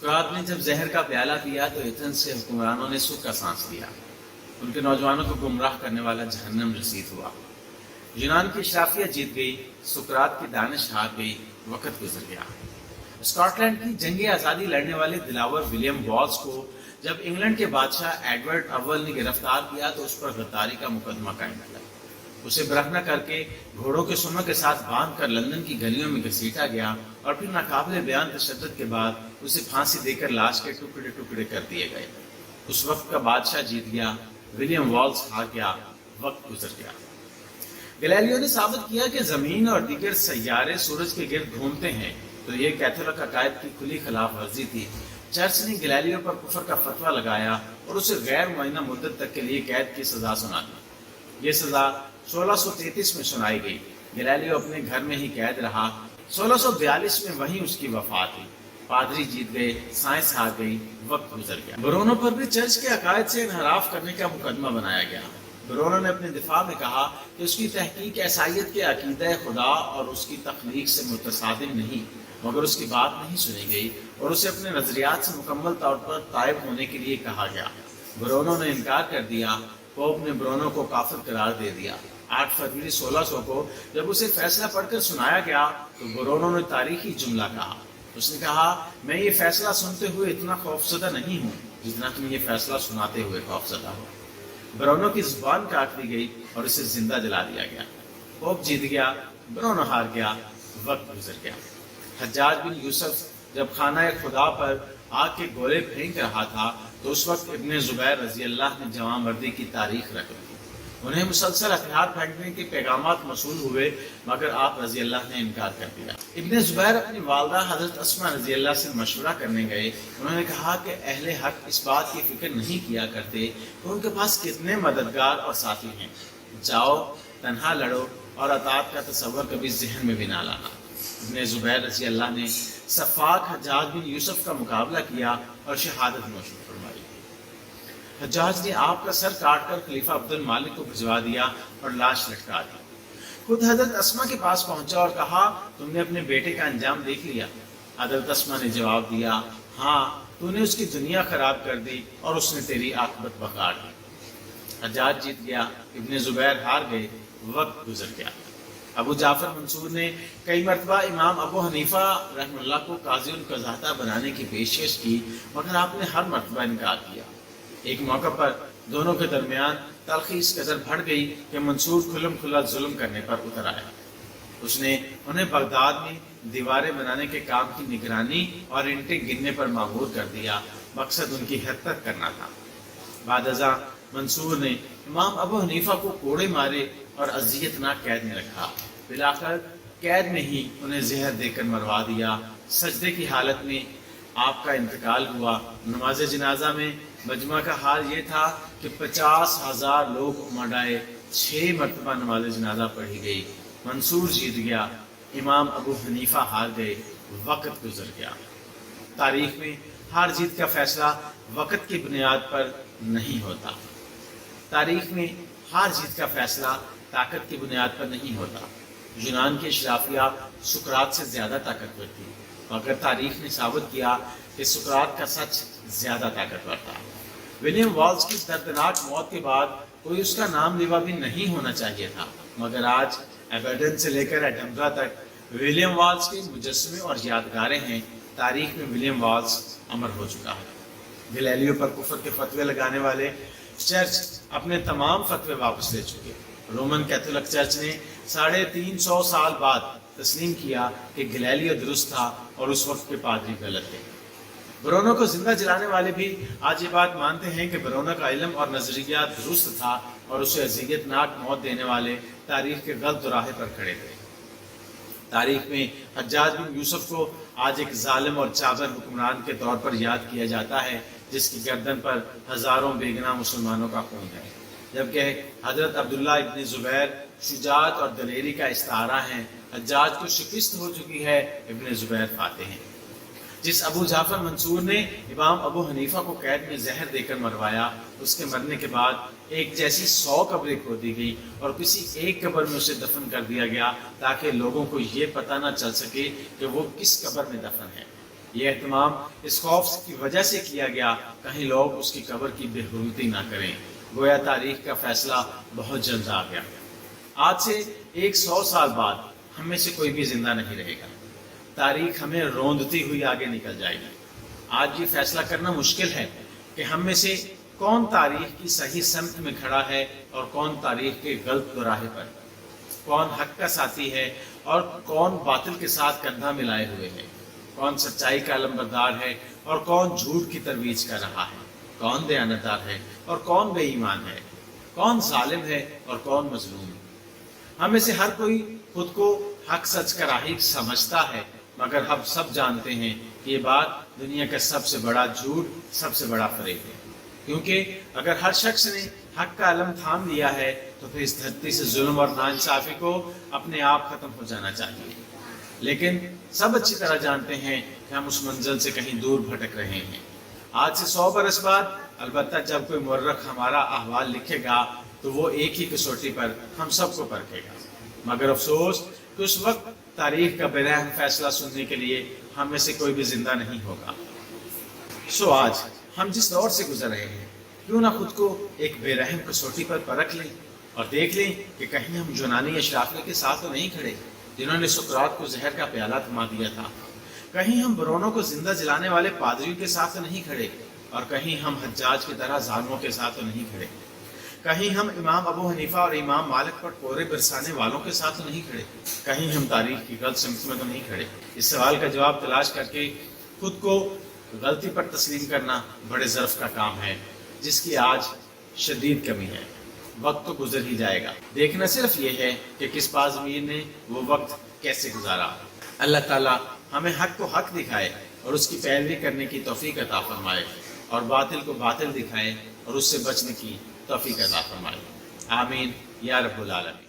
سقراط نے جب زہر کا پیالہ پیا تو ایتھنز سے حکمرانوں نے سکھ کا سانس لیا، ان کے نوجوانوں کو گمراہ کرنے والا جہنم رسید ہوا۔ یونان کی اشرافیہ جیت گئی، سقراط کی دانش ہار گئی، وقت گزر گیا۔ اسکاٹ لینڈ کی جنگ آزادی لڑنے والے دلاور ولیم والز کو جب انگلینڈ کے بادشاہ ایڈورڈ اول نے گرفتار کیا تو اس پر غداری کا مقدمہ قائم کیا۔ اسے برہنہ کر کے گھوڑوں کے سموں کے ساتھ باندھ کر لندن کی گلیوں میں گھسیٹا گیا اور پھر ناقابل بیان تشدد کے بعد اسے پھانسی دے کر لاش کے ٹکڑے ٹکڑے کر دیے گئے۔ اس وقت کا بادشاہ جیت گیا، ولیم والز ہار گیا، وقت گزر گیا۔ گلیلیو نے ثابت کیا کہ زمین اور دیگر سیارے سورج کے گرد گھومتے ہیں، تو یہ کیتھولک عقائد کی کھلی خلاف ورزی تھی۔ چرچ نے گلیلیو پر کفر کا فتویٰ لگایا اور اسے غیر معینہ مدت تک کے لیے قید کی سزا سنا دی۔ یہ سزا 1633 میں سنائی گئی۔ گلیلیو اپنے گھر میں ہی قید رہا۔ 1642 میں وہیں اس کی وفات ہوئی۔ پادری جیت گئے، سائنس ہار گئی، وقت گزر گیا۔ برونو پر بھی چرچ کے عقائد سے انحراف کرنے کا مقدمہ بنایا گیا۔ برونو نے اپنے دفاع میں کہا کہ اس کی تحقیق عیسائیت کے عقیدہ خدا اور اس کی تخلیق سے متصادم نہیں، مگر اس کی بات نہیں سنی گئی اور اسے اپنے نظریات سے مکمل طور پر تائب ہونے کے لیے کہا گیا۔ برونو نے انکار کر دیا۔ پوپ نے برونو کو کافر قرار دے دیا۔ 8 فروری 1600 کو جب اسے فیصلہ پڑھ کر سنایا گیا تو برونو نے تاریخی جملہ کہا۔ اس نے کہا، میں یہ فیصلہ سنتے ہوئے اتنا خوفزدہ نہیں ہوں جتنا تم یہ فیصلہ سناتے ہوئے خوفزدہ ہو۔ برونو کی زبان کاٹ دی گئی اور اسے زندہ جلا دیا گیا۔ پوپ جیت گیا، برونو ہار گیا، وقت گزر گیا۔ حجاج بن یوسف جب خانہ خدا پر آگ کے گولے پھینک رہا تھا تو اس وقت ابن زبیر رضی اللہ نے جواں مردی کی تاریخ رکھ دی۔ انہیں مسلسل ہتھیار پھینکنے کے پیغامات موصول ہوئے مگر آپ رضی اللہ نے انکار کر دیا۔ ابن زبیر اپنی والدہ حضرت اسماء رضی اللہ سے مشورہ کرنے گئے۔ انہوں نے کہا کہ اہل حق اس بات کی فکر نہیں کیا کرتے کہ ان کے پاس کتنے مددگار اور ساتھی ہیں۔ جاؤ، تنہا لڑو اور اطاعت کا تصور کبھی ذہن میں بھی نہ لانا۔ ابن زبیر رضی اللہ نے سفاک حجاج بن یوسف کا مقابلہ کیا اور شہادت نوش فرمائی۔ حجاج نے آپ کا سر کاٹ کر خلیفہ عبد المالک کو بھجوا دیا اور لاش لٹکا دی۔ خود حضرت اسماء کے پاس پہنچا اور کہا، تم نے اپنے بیٹے کا انجام دیکھ لیا؟ حضرت اسماء نے جواب دیا، ہاں، تو نے اس کی دنیا خراب کر دی اور اس نے تیری عاقبت بگاڑ دی۔ حجاج جیت گیا، ابن زبیر ہار گئے، وقت گزر گیا۔ ابو جعفر منصور نے کئی مرتبہ امام ابو حنیفہ رحمہ اللہ کو قاضی القضاۃ بنانے کی پیشکش کی مگر آپ نے ہر مرتبہ انکار کیا۔ ایک موقع پر دونوں کے درمیان تلخی اس قدر بڑھ گئی کہ منصور کھلم کھلا ظلم کرنے پر اتر آیا۔ اس نے انہیں بغداد میں دیواریں بنانے کے کام کی نگرانی اور اینٹیں گننے پر مامور کر دیا، مقصد ان کی حرکت کرنا تھا۔ بعد ازاں منصور نے امام ابو حنیفہ کو کوڑے مارے اور اذیت ناک قید میں رکھا۔ بالآخر قید میں ہی انہیں زہر دے کر مروا دیا۔ سجدے کی حالت میں آپ کا انتقال ہوا۔ نماز جنازہ میں مجمع کا حال یہ تھا کہ 50,000 لوگ امٹ آئے۔ 6 مرتبہ نماز جنازہ پڑھی گئی۔ منصور جیت گیا، امام ابو حنیفہ ہار گئے، وقت گزر گیا۔ تاریخ میں ہار جیت کا فیصلہ وقت کی بنیاد پر نہیں ہوتا۔ تاریخ میں ہار جیت کا فیصلہ طاقت کی بنیاد پر نہیں ہوتا۔ یونان کی اشرافیہ سقراط سے زیادہ طاقتور تھی مگر تاریخ نے ثابت کیا کہ سقراط کا سچ زیادہ طاقتور تھا۔ ولیم والز کی دردناک موت کے بعد کوئی اس کا نام لیوا بھی نہیں ہونا چاہیے تھا مگر آج ایبرڈن سے لے کر ایڈنبرا تک ولیم والز کے مجسمے اور یادگاریں ہیں۔ تاریخ میں ولیم والز امر ہو چکا ہے۔ گلیلیو پر کفر کے فتوے لگانے والے چرچ اپنے تمام فتوے واپس لے چکے۔ رومن کیتھولک چرچ نے 350 سال بعد تسلیم کیا کہ گلیلیو درست تھا اور اس وقت کے پادری غلط تھے۔ برونو کو زندہ جلانے والے بھی آج یہ بات مانتے ہیں کہ برونو کا علم اور نظریہ درست تھا اور اسے اذیت ناک موت دینے والے تاریخ کے غلط راہے پر کھڑے تھے۔ تاریخ میں حجاج بن یوسف کو آج ایک ظالم اور جابر حکمران کے طور پر یاد کیا جاتا ہے جس کی گردن پر ہزاروں بے گناہ مسلمانوں کا خون ہے، جبکہ حضرت عبداللہ ابن زبیر شجاعت اور دلیری کا استعارہ ہیں۔ حجاج کو شکست ہو چکی ہے، ابن زبیر فاتح ہیں۔ جس ابو جعفر منصور نے امام ابو حنیفہ کو قید میں زہر دے کر مروایا، اس کے مرنے کے بعد ایک جیسی 100 قبریں کھودی گئی اور کسی ایک قبر میں اسے دفن کر دیا گیا تاکہ لوگوں کو یہ پتہ نہ چل سکے کہ وہ کس قبر میں دفن ہے۔ یہ اہتمام اس خوف کی وجہ سے کیا گیا کہیں لوگ اس کی قبر کی بے حرمتی نہ کریں۔ گویا تاریخ کا فیصلہ بہت جلد آ گیا۔ آج سے 100 سال بعد ہم میں سے کوئی بھی زندہ نہیں رہے گا۔ تاریخ ہمیں روندتی ہوئی آگے نکل جائے گی۔ آج یہ فیصلہ کرنا مشکل ہے کہ ہم میں سے کون تاریخ کی صحیح سمت میں کھڑا ہے اور کون تاریخ کے غلط راہ پر، کون حق کا ساتھی ہے اور کون باطل کے ساتھ کندھا ملائے ہوئے ہے، کون سچائی کا علمبردار ہے اور کون جھوٹ کی ترویج کر رہا ہے، کون دیانتدار ہے اور کون بے ایمان ہے، کون ظالم ہے اور کون مظلوم۔ ہم میں سے ہر کوئی خود کو حق سچ کا راہی سمجھتا ہے، مگر ہم سب جانتے ہیں کہ یہ بات دنیا کا سب سے بڑا جھوٹ، سب سے بڑا فریب ہے، کیونکہ اگر ہر شخص نے حق کا علم تھام لیا ہے تو پھر اس دھرتی سے ظلم اور ناانصافی کو اپنے آپ ختم ہو جانا چاہیے۔ لیکن سب اچھی طرح جانتے ہیں کہ ہم اس منزل سے کہیں دور بھٹک رہے ہیں۔ آج سے 100 برس بعد البتہ جب کوئی مورخ ہمارا احوال لکھے گا تو وہ ایک ہی کسوٹی پر ہم سب کو پرکھے گا، مگر افسوس کہ اس وقت تاریخ کا بے رحم فیصلہ سننے کے لیے ہم میں سے کوئی بھی زندہ نہیں ہوگا۔ سو آج ہم جس دور سے گزر رہے ہیں، کیوں نہ خود کو ایک بے رحم کسوٹی پر پرکھ لیں اور دیکھ لیں کہ کہیں ہم یونانی اشرافیہ کے ساتھ تو نہیں کھڑے جنہوں نے سقراط کو زہر کا پیالہ تھما دیا تھا، کہیں ہم برونوں کو زندہ جلانے والے پادریوں کے ساتھ تو نہیں کھڑے اور کہیں ہم حجاج کی طرح ظالموں کے ساتھ تو نہیں کھڑے، کہیں ہم امام ابو حنیفہ اور امام مالک پر کورے برسانے والوں کے ساتھ تو نہیں کھڑے، کہیں ہم تاریخ کی غلط سمت میں تو نہیں کھڑے۔ اس سوال کا جواب تلاش کر کے خود کو غلطی پر تسلیم کرنا بڑے ظرف کا کام ہے، جس کی آج شدید کمی ہے۔ وقت تو گزر ہی جائے گا، دیکھنا صرف یہ ہے کہ کس پاس امیر نے وہ وقت کیسے گزارا۔ اللہ تعالیٰ ہمیں حق کو حق دکھائے اور اس کی پیروی کرنے کی توفیق عطا فرمائے، اور باطل کو باطل دکھائے اور اس سے بچنے کی توفیق عطا فرمائے۔ آمین یا رب العالمین۔